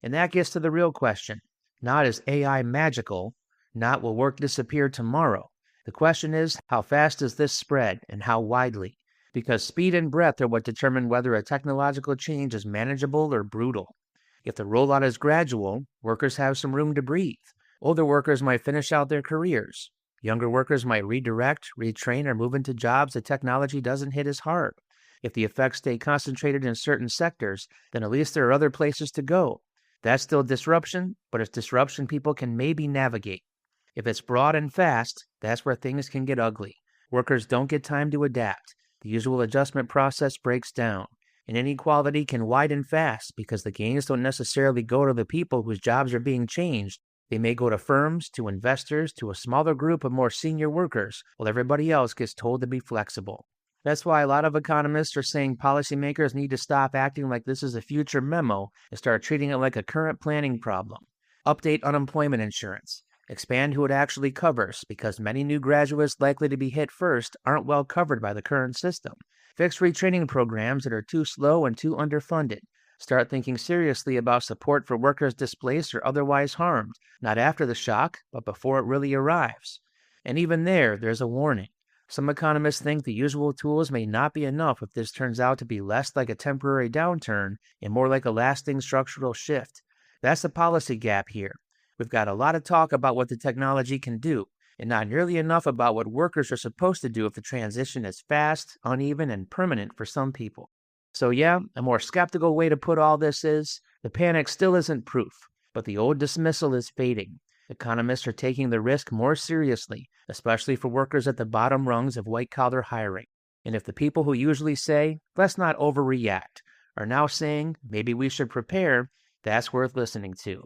And that gets to the real question. Not is AI magical, not will work disappear tomorrow. The question is, how fast does this spread and how widely? Because speed and breadth are what determine whether a technological change is manageable or brutal. If the rollout is gradual, workers have some room to breathe. Older workers might finish out their careers. Younger workers might redirect, retrain, or move into jobs the technology doesn't hit as hard. If the effects stay concentrated in certain sectors, then at least there are other places to go. That's still disruption, but it's disruption people can maybe navigate. If it's broad and fast, that's where things can get ugly. Workers don't get time to adapt. The usual adjustment process breaks down. And inequality can widen fast because the gains don't necessarily go to the people whose jobs are being changed. They may go to firms, to investors, to a smaller group of more senior workers, while everybody else gets told to be flexible. That's why a lot of economists are saying policymakers need to stop acting like this is a future memo and start treating it like a current planning problem. Update unemployment insurance. Expand who it actually covers because many new graduates likely to be hit first aren't well covered by the current system. Fix retraining programs that are too slow and too underfunded. Start thinking seriously about support for workers displaced or otherwise harmed, not after the shock, but before it really arrives. And even there's a warning. Some economists think the usual tools may not be enough if this turns out to be less like a temporary downturn and more like a lasting structural shift. That's the policy gap here. We've got a lot of talk about what the technology can do, and not nearly enough about what workers are supposed to do if the transition is fast, uneven, and permanent for some people. So yeah, a more skeptical way to put all this is, the panic still isn't proof, but the old dismissal is fading. Economists are taking the risk more seriously, especially for workers at the bottom rungs of white-collar hiring. And if the people who usually say, let's not overreact, are now saying, maybe we should prepare, that's worth listening to.